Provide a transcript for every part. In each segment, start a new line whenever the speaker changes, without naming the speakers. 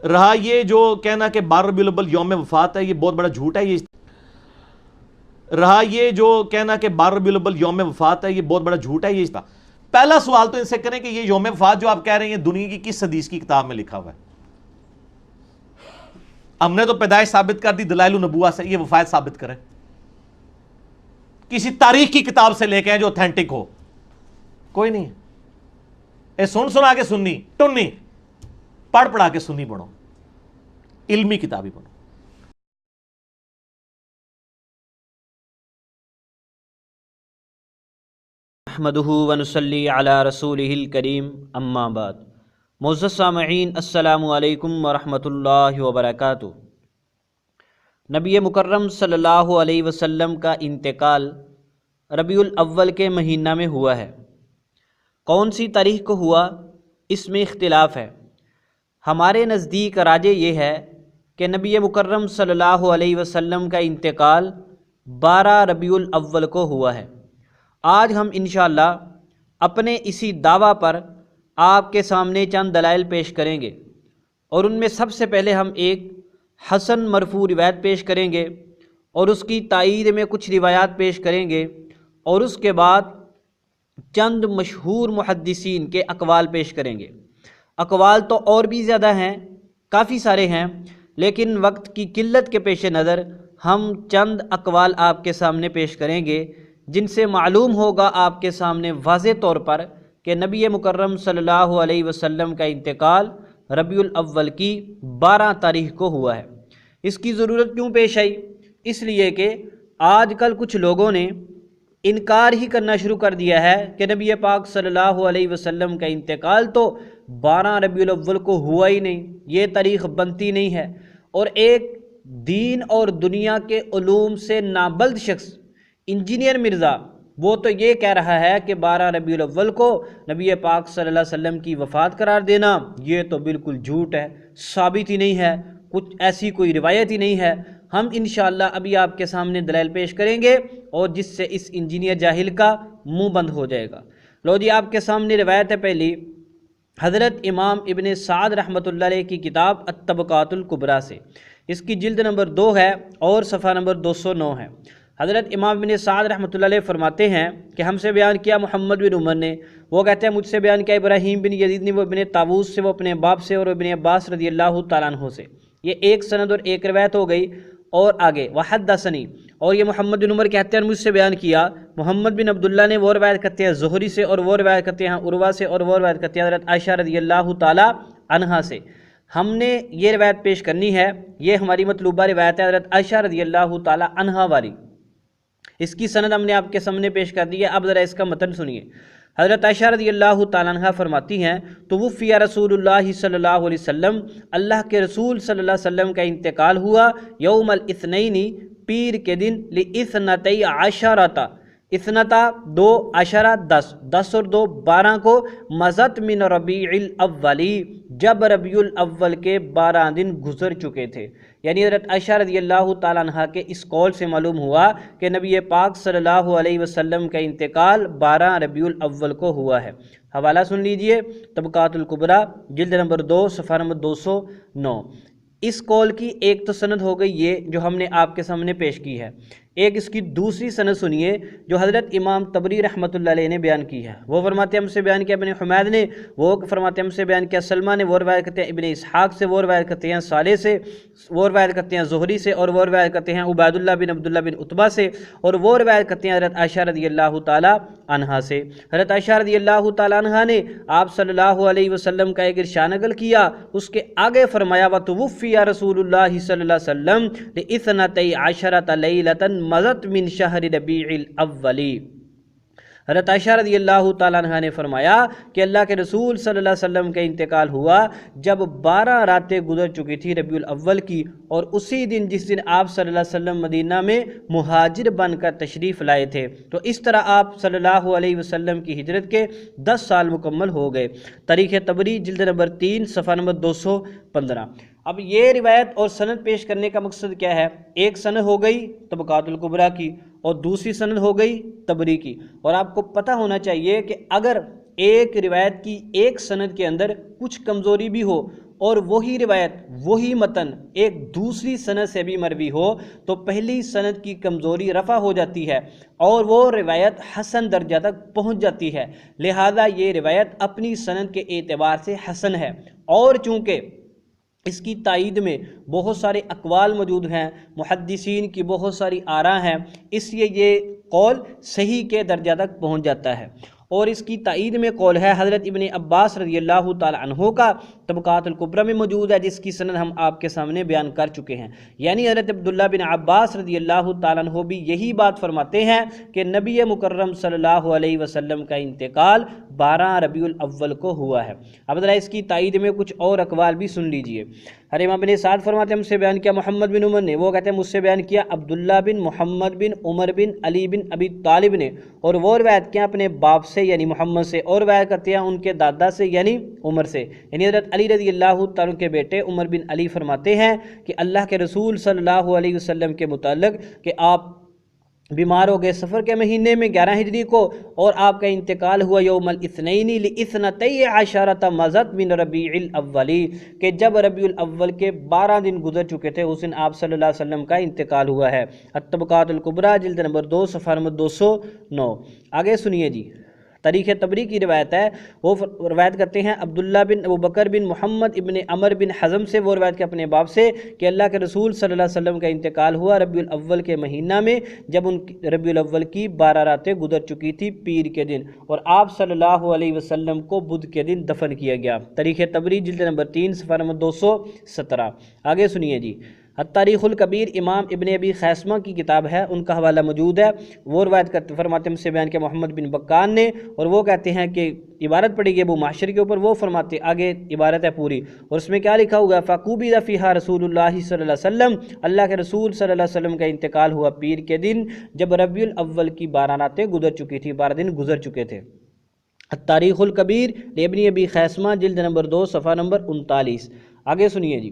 رہا یہ جو کہنا کہ 12 ربیع الاول یوم وفات ہے، یہ بہت بڑا جھوٹ ہے۔ یہ جو کہنا کہ 12 ربیع الاول یوم وفات ہے، یہ بہت بڑا جھوٹ ہے۔ یہ پہلا سوال تو ان سے کریں کہ یہ یوم وفات جو آپ کہہ رہے ہیں دنیا کی کس حدیث کی کتاب میں لکھا ہوا ہے؟ ہم نے تو پیدائش ثابت کر دی دلائل النبوہ سے، یہ وفات ثابت کریں کسی تاریخ کی کتاب سے لے کے ہیں جو اوتھینٹک ہو، کوئی نہیں ہے۔ اے سنا کے سنی ٹنی، پڑھ پڑھا کے سنی پڑھو، علمی کتابی پڑھو۔
نحمدہ ونصلی علی رسولہ الکریم، اما بعد۔ معزز سامعین، السلام علیکم ورحمۃ اللہ وبرکاتہ۔ نبی مکرم صلی اللہ علیہ وسلم کا انتقال ربیع الاول کے مہینہ میں ہوا ہے۔ کون سی تاریخ کو ہوا اس میں اختلاف ہے۔ ہمارے نزدیک راجح یہ ہے کہ نبی مکرم صلی اللہ علیہ وسلم کا انتقال 12 ربیع الاول کو ہوا ہے۔ آج ہم انشاءاللہ اپنے اسی دعویٰ پر آپ کے سامنے چند دلائل پیش کریں گے، اور ان میں سب سے پہلے ہم ایک حسن مرفوع روایت پیش کریں گے، اور اس کی تائید میں کچھ روایات پیش کریں گے، اور اس کے بعد چند مشہور محدثین کے اقوال پیش کریں گے۔ اقوال تو اور بھی زیادہ ہیں، کافی سارے ہیں، لیکن وقت کی قلت کے پیش نظر ہم چند اقوال آپ کے سامنے پیش کریں گے، جن سے معلوم ہوگا آپ کے سامنے واضح طور پر کہ نبی مکرم صلی اللہ علیہ وسلم کا انتقال ربیع الاول کی 12 تاریخ کو ہوا ہے۔ اس کی ضرورت کیوں پیش آئی؟ اس لیے کہ آج کل کچھ لوگوں نے انکار ہی کرنا شروع کر دیا ہے کہ نبی پاک صلی اللہ علیہ وسلم کا انتقال تو 12 ربیع الاول کو ہوا ہی نہیں، یہ تاریخ بنتی نہیں ہے۔ اور ایک دین اور دنیا کے علوم سے نابلد شخص انجینئر مرزا، وہ تو یہ کہہ رہا ہے کہ 12 ربیع الاول کو نبی پاک صلی اللہ علیہ وسلم کی وفات قرار دینا یہ تو بالکل جھوٹ ہے، ثابت ہی نہیں ہے، کچھ ایسی کوئی روایت ہی نہیں ہے۔ ہم انشاءاللہ ابھی آپ کے سامنے دلائل پیش کریں گے، اور جس سے اس انجینئر جاہل کا منہ بند ہو جائے گا۔ لو جی، آپ کے سامنے روایت ہے پہلی، حضرت امام ابن سعد رحمۃ اللہ علیہ کی کتاب الطبقات الکبریٰ سے۔ اس کی جلد نمبر 2 ہے اور صفحہ نمبر 209 ہے۔ حضرت امام ابن سعد رحمۃ اللہ علیہ فرماتے ہیں کہ ہم سے بیان کیا محمد بن عمر نے، وہ کہتے ہیں مجھ سے بیان کیا ابراہیم بن یزید نے، وہ ابن طاووس سے، وہ اپنے باپ سے، اور ابن عباس رضی اللہ تعالیٰ عنہ سے۔ یہ ایک سند اور ایک روایت ہو گئی۔ اور آگے وحدثنی، اور یہ محمد بن عمر کہتے ہیں مجھ سے بیان کیا محمد بن عبداللہ نے، وہ روایت کرتے ہیں زہری سے، اور وہ روایت کرتے ہیں عروہ سے، اور وہ روایت کرتے ہیں حضرت عائشہ رضی اللہ تعالیٰ عنہا سے۔ ہم نے یہ روایت پیش کرنی ہے، یہ ہماری مطلوبہ روایت ہے حضرت عائشہ رضی اللہ تعالیٰ عنہا والی۔ اس کی سند ہم نے آپ کے سامنے پیش کر دی ہے، اب ذرا اس کا متن سنیے۔ حضرت عائشہ رضی اللہ تعالیٰ عنہ فرماتی ہیں توفی رسول اللہ صلی اللہ علیہ وسلم، اللہ کے رسول صلی اللہ علیہ وسلم کا انتقال ہوا یوم الاثنین، پیر کے دن، لاثنتی عشرۃ، اثنتا 2 عشرہ 10 اور 2 12 کو، مضت من ربیع الاولی، جب ربیع الاول کے 12 دن گزر چکے تھے۔ یعنی حضرت عائشہ رضی اللہ تعالیٰ عنہ کے اس قول سے معلوم ہوا کہ نبی پاک صلی اللہ علیہ وسلم کا انتقال 12 ربیع الاول کو ہوا ہے۔ حوالہ سن لیجئے، طبقات الکبریٰ جلد نمبر 2 صفحہ نمبر 209۔ اس قول کی ایک تو سند ہو گئی یہ جو ہم نے آپ کے سامنے پیش کی ہے، ایک اس کی دوسری سند سنیے جو حضرت امام طبری رحمۃ اللہ علیہ نے بیان کی ہے۔ وہ فرماتے ہیں ہم سے بیان کیا ابن حمید نے، وہ فرماتے ہیں ہم سے بیان کیا سلمہ نے، وہ روایت کرتے ہیں ابن اسحاق سے، وہ روایت کرتے ہیں صالح سے، وہ روایت کرتے ہیں زہری سے، اور وہ روایت کرتے ہیں عبید اللہ بن عبداللہ بن عتبہ سے، اور وہ روایت کرتے ہیں حضرت عائشہ رضی اللہ تعالیٰ عنہا سے۔ حضرت عائشہ رضی اللہ تعالیٰ عنہا نے آپ صلی اللہ علیہ وسلم کا ایک ارشاد نقل کیا، اس کے آگے فرمایا وتوفی رسول اللہ صلی اللہ علیہ وسلم لاثنتی عشرۃ لیلۃ مضت من شہر ربیع الاولی۔ حضرت عائشہ رضی اللہ تعالیٰ عنہ نے فرمایا کہ اللہ کے رسول صلی اللہ علیہ وسلم کا انتقال ہوا جب 12 راتیں گزر چکی تھی ربیع الاول کی، اور اسی دن جس دن آپ صلی اللہ علیہ وسلم مدینہ میں مہاجر بن کر تشریف لائے تھے، تو اس طرح آپ صلی اللہ علیہ وسلم کی ہجرت کے 10 سال مکمل ہو گئے۔ تاریخ طبری جلد نمبر 3 صفحہ نمبر 215۔ اب یہ روایت اور سند پیش کرنے کا مقصد کیا ہے؟ ایک سند ہو گئی طبقات الکبریٰ کی، اور دوسری سند ہو گئی طبری کی۔ اور آپ کو پتہ ہونا چاہیے کہ اگر ایک روایت کی ایک سند کے اندر کچھ کمزوری بھی ہو اور وہی روایت وہی متن ایک دوسری سند سے بھی مروی ہو تو پہلی سند کی کمزوری رفع ہو جاتی ہے اور وہ روایت حسن درجہ تک پہنچ جاتی ہے، لہذا یہ روایت اپنی سند کے اعتبار سے حسن ہے۔ اور چونکہ اس کی تائید میں بہت سارے اقوال موجود ہیں، محدثین کی بہت ساری آراء ہیں، اس لیے یہ قول صحیح کے درجہ تک پہنچ جاتا ہے۔ اور اس کی تائید میں قول ہے حضرت ابن عباس رضی اللہ تعالی عنہ کا، طبقات الکبریٰ میں موجود ہے، جس کی سند ہم آپ کے سامنے بیان کر چکے ہیں۔ یعنی حضرت عبداللہ بن عباس رضی اللہ تعالی عنہ بھی یہی بات فرماتے ہیں کہ نبی مکرم صلی اللہ علیہ وسلم کا انتقال 12 ربیع الاول کو ہوا ہے۔ اب ذرا اس کی تائید میں کچھ اور اقوال بھی سن لیجئے۔ امام بن سعد فرماتے ہیں ہم سے بیان کیا محمد بن عمر نے، وہ کہتے ہیں مجھ سے بیان کیا عبداللہ بن محمد بن عمر بن علی بن ابی طالب نے، اور وہ روایت کیا اپنے باپ سے یعنی محمد سے، اور روایت کرتے ہیں ان کے دادا سے یعنی عمر سے، یعنی حضرت علی رضی اللہ تعالیٰ کے بیٹے عمر بن علی فرماتے ہیں کہ اللہ کے رسول صلی اللہ علیہ وسلم کے متعلق کہ آپ بیمار ہو گئے سفر کے مہینے میں 11 ہجری کو، اور آپ کا انتقال ہوا یوم الاثنین لاثنتی عشرۃ مضت من ربیع الاول، کہ جب ربیع الاول کے 12 دن گزر چکے تھے اس دن آپ صلی اللہ علیہ وسلم کا انتقال ہوا ہے۔ الطبقات الکبریٰ جلد نمبر 2 صفحہ نمبر 209۔ آگے سنیے جی، تاریخ تبری کی روایت ہے، وہ روایت کرتے ہیں عبداللہ بن ابو بکر بن محمد ابن عمر بن حزم سے، وہ روایت کے اپنے باپ سے کہ اللہ کے رسول صلی اللہ علیہ وسلم کا انتقال ہوا ربیع الاول کے مہینہ میں، جب ان ربیع الاول کی 12 راتیں گزر چکی تھی پیر کے دن، اور آپ صلی اللہ علیہ وسلم کو بدھ کے دن دفن کیا گیا۔ تاریخ تبری جلد نمبر 3 صفحہ نمبر 217۔ آگے سنیے جی، التاریخ الکبیر امام ابن ابی خیثمہ کی کتاب ہے، ان کا حوالہ موجود ہے، وہ روایت کرتے فرماتے ہیں سے بیان کیا محمد بن بکان نے، اور وہ کہتے ہیں کہ عبارت پڑھی گئی ابو معاشر کے اوپر، وہ فرماتے آگے عبارت ہے پوری، اور اس میں کیا لکھا ہوا ہے فَقُبِضَ فِيهَا رسول اللہ صلی اللہ علیہ وسلم، اللہ کے رسول صلی اللہ علیہ وسلم کا انتقال ہوا پیر کے دن جب ربیع الاول کی 12 راتیں گزر چکی تھی، 12 دن گزر چکے تھے۔ التاریخ الکبیر ابن ابی خیثمہ جلد نمبر 2 صفحہ نمبر 39۔ آگے سنیے جی،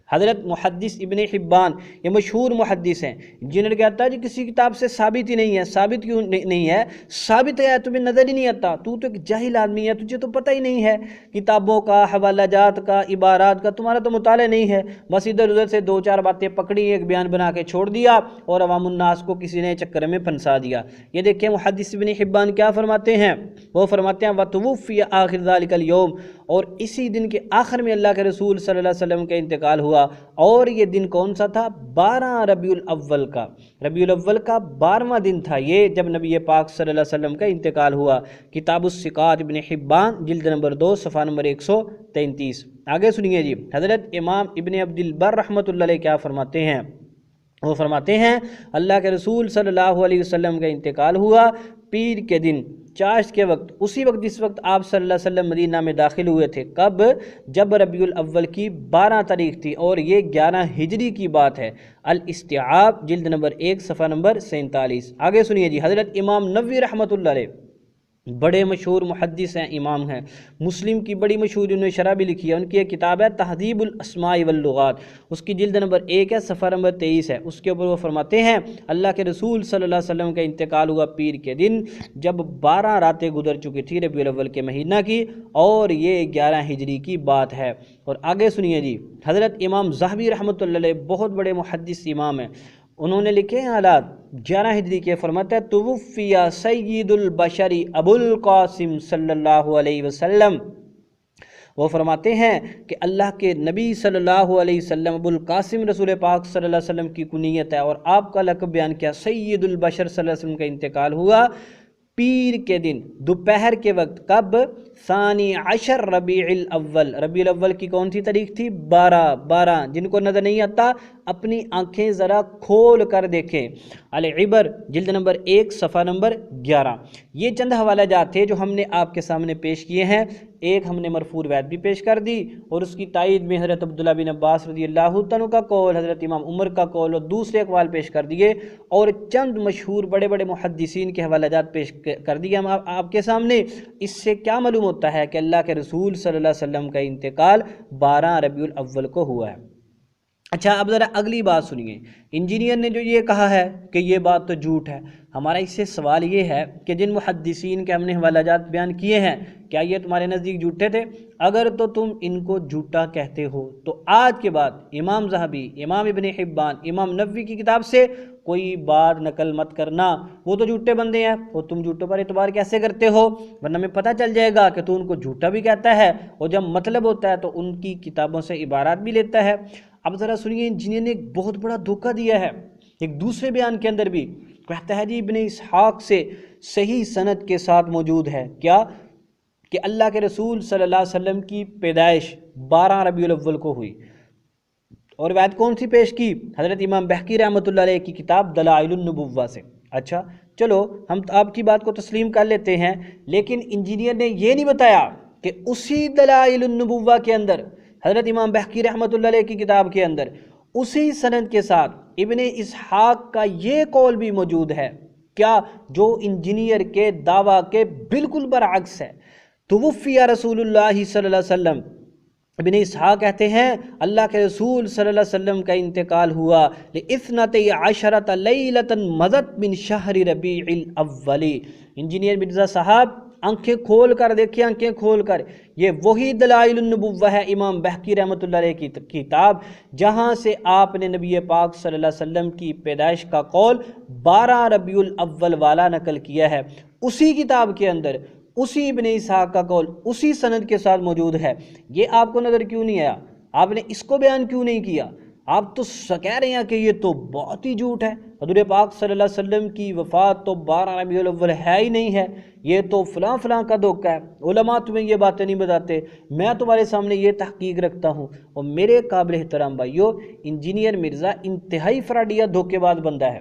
حضرت محدث ابن حبان یہ مشہور محدث ہیں، جنہوں نے کہتا ہے جی کسی کتاب سے ثابت ہی نہیں ہے، ثابت کیوں نہیں ہے؟ ثابت ہے تمہیں نظر ہی نہیں آتا، تو ایک جاہل آدمی ہے، تجھے تو پتہ ہی نہیں ہے کتابوں کا، حوالہ جات کا، عبارات کا، تمہارا تو مطالعہ نہیں ہے، بس ادھر ادھر سے 2-4 باتیں پکڑی، ایک بیان بنا کے چھوڑ دیا اور عوام الناس کو کسی نے چکر میں پھنسا دیا۔ یہ دیکھیں محدث ابن حبان کیا فرماتے ہیں، وہ فرماتے ہیں وَتُوُفِّيَ آخِرَ ذَلِكَ الْيَوْمِ، اور اسی دن کے آخر میں اللہ کے رسول صلی اللہ علیہ وسلم کا انتقال ہوا، اور یہ دن کون سا تھا؟ 12 ربیع الاول کا، ربیع الاول کا 12واں دن تھا یہ جب نبی پاک صلی اللہ علیہ وسلم کا انتقال ہوا۔ کتاب الثقات ابن حبان جلد نمبر 2 صفحہ نمبر 133۔ آگے سنیے جی، حضرت امام ابن عبد البر رحمۃ اللہ علیہ کیا فرماتے ہیں، وہ فرماتے ہیں اللہ کے رسول صلی اللہ علیہ وسلم کا انتقال ہوا پیر کے دن چاشت کے وقت، اسی وقت جس وقت آپ صلی اللہ علیہ وسلم مدینہ میں داخل ہوئے تھے۔ کب؟ جب ربیع الاول کی 12 تاریخ تھی، اور یہ 11 ہجری کی بات ہے۔ الاستیعاب جلد نمبر 1 صفحہ نمبر 47۔ آگے سنیے جی، حضرت امام نووی رحمۃ اللہ علیہ بڑے مشہور محدث ہیں، امام ہیں، مسلم کی بڑی مشہور انہوں نے شرح بھی لکھی ہے، ان کی ایک کتاب ہے تہذیب الاسماء واللغات، اس کی جلد نمبر 1 ہے صفحہ نمبر 23 ہے، اس کے اوپر وہ فرماتے ہیں اللہ کے رسول صلی اللہ علیہ وسلم کا انتقال ہوا پیر کے دن جب 12 راتیں گزر چکی تھی ربیع الاول کے مہینہ کی، اور یہ 11 ہجری کی بات ہے۔ اور آگے سنیے جی، حضرت امام ذہبی رحمۃ اللہ علیہ بہت بڑے محدث امام ہیں، انہوں نے لکھے ہیں حالات 11 ہجری کے، فرماتا ہے توفی سید البشر ابو القاسم صلی اللہ علیہ وسلم، وہ فرماتے ہیں کہ اللہ کے نبی صلی اللہ علیہ وسلم ابو القاسم رسول پاک صلی اللہ علیہ وسلم کی کنیت ہے، اور آپ کا لقب بیان کیا سید البشر صلی اللہ علیہ وسلم کا انتقال ہوا پیر کے دن دوپہر کے وقت۔ کب؟ 12 ربیع الاول، ربیع الاول کی کون سی تاریخ تھی؟ 12۔ جن کو نظر نہیں آتا اپنی آنکھیں ذرا کھول کر دیکھیں، العبر جلد نمبر 1 صفحہ نمبر 11۔ یہ چند حوالہ جات تھے جو ہم نے آپ کے سامنے پیش کیے ہیں، ایک ہم نے مرفوع روایت بھی پیش کر دی، اور اس کی تائید میں حضرت عبداللہ بن عباس رضی اللہ عنہ کا قول، حضرت امام عمر کا قول، اور دوسرے اقوال پیش کر دیے، اور چند مشہور بڑے بڑے محدثین کے حوالہ جات پیش کر دیے ہم آپ کے سامنے۔ اس سے کیا معلوم ہوتا ہے کہ اللہ کے رسول صلی اللہ علیہ وسلم کا انتقال 12 ربیع الاول کو ہوا ہے۔ اچھا اب ذرا اگلی بات سنیے، انجینئر نے جو یہ کہا ہے کہ یہ بات تو جھوٹ ہے، ہمارا اس سے سوال یہ ہے کہ جن محدثین کے ہم نے حوالہ جات بیان کیے ہیں کیا یہ تمہارے نزدیک جھوٹے تھے؟ اگر تو تم ان کو جھوٹا کہتے ہو تو آج کے بعد امام ذہبی، امام ابن حبان، امام نبوی کی کتاب سے کوئی بات نقل مت کرنا، وہ تو جھوٹے بندے ہیں، اور تم جھوٹوں پر اعتبار کیسے کرتے ہو؟ ورنہ ہمیں پتہ چل جائے گا کہ تو ان کو جھوٹا بھی کہتا ہے اور جب مطلب ہوتا ہے تو ان کی کتابوں سے عبارات بھی لیتا ہے۔ اب ذرا سنیے، انجینئر نے ایک بہت بڑا دھوکہ دیا ہے ایک دوسرے بیان کے اندر بھی، کہتا ہے جی ابن اسحاق سے صحیح سند کے ساتھ موجود ہے کیا کہ اللہ کے رسول صلی اللہ علیہ وسلم کی پیدائش 12 ربیع الاول کو ہوئی، اور روایت کون سی پیش کی؟ حضرت امام بحقی رحمۃ اللہ علیہ کی کتاب دلائل النبوہ سے۔ اچھا چلو ہم آپ کی بات کو تسلیم کر لیتے ہیں، لیکن انجینئر نے یہ نہیں بتایا کہ اسی دلائل النبوہ کے اندر حضرت امام بحقی رحمۃ اللہ علیہ کی کتاب کے اندر اسی سند کے ساتھ ابن اسحاق کا یہ قول بھی موجود ہے کیا جو انجینئر کے دعویٰ کے بالکل برعکس ہے۔ توفی رسول اللہ صلی اللہ علیہ وسلم، ابن اسحاق کہتے ہیں اللہ کے رسول صلی اللہ علیہ وسلم کا انتقال ہوا لاثنتی عشرۃ لیلۃ مضت من شہر ربیع الاول۔ انجینئر مرزا صاحب آنکھیں کھول کر دیکھیں، آنکھیں کھول کر، یہ وہی دلائل النبوہ ہے امام بحقی رحمۃ اللہ علیہ کی کتاب جہاں سے آپ نے نبی پاک صلی اللہ علیہ وسلم کی پیدائش کا قول 12 ربیع الاول والا نقل کیا ہے۔ اسی کتاب کے اندر اسی ابن اسحاق کا قول اسی سند کے ساتھ موجود ہے۔ یہ آپ کو نظر کیوں نہیں آیا؟ آپ نے اس کو بیان کیوں نہیں کیا؟ آپ تو کہہ رہے ہیں کہ یہ تو بہت ہی جھوٹ ہے، حضور پاک صلی اللہ علیہ وسلم کی وفات تو 12 ربیع الاول ہے ہی نہیں ہے، یہ تو فلاں فلاں کا دھوکہ ہے، علماء تمہیں یہ باتیں نہیں بتاتے۔ میں تمہارے سامنے یہ تحقیق رکھتا ہوں، اور میرے قابل احترام بھائیو، انجینئر مرزا انتہائی فراڈیا دھوکے باز بندہ ہے۔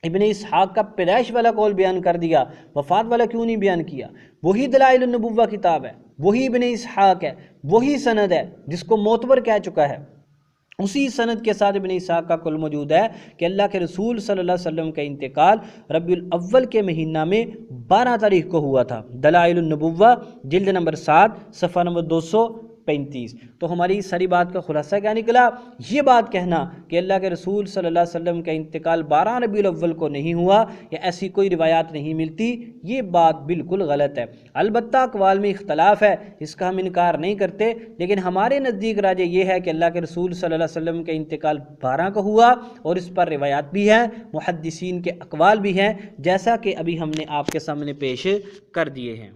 ابن اسحاق کا پیدائش والا قول بیان کر دیا، وفات والا کیوں نہیں بیان کیا؟ وہی دلائل النبوہ کتاب ہے، وہی ابن اسحاق ہے، وہی سند ہے جس کو معتبر کہہ چکا ہے، اسی سند کے ساتھ ابن اسحاق کا قول موجود ہے کہ اللہ کے رسول صلی اللہ علیہ وسلم کا انتقال ربیع الاول کے مہینہ میں 12 تاریخ کو ہوا تھا۔ دلائل النبوہ جلد نمبر 7 صفحہ نمبر 235۔ تو ہماری ساری بات کا خلاصہ کیا نکلا؟ یہ بات کہنا کہ اللہ کے رسول صلی اللہ علیہ وسلم کا انتقال 12 ربیع الاول کو نہیں ہوا یا ایسی کوئی روایات نہیں ملتی، یہ بات بالکل غلط ہے۔ البتہ اقوال میں اختلاف ہے، اس کا ہم انکار نہیں کرتے، لیکن ہمارے نزدیک راجح یہ ہے کہ اللہ کے رسول صلی اللہ علیہ وسلم کا انتقال 12 کو ہوا، اور اس پر روایات بھی ہیں، محدثین کے اقوال بھی ہیں، جیسا کہ ابھی ہم نے آپ کے سامنے پیش کر دیے ہیں۔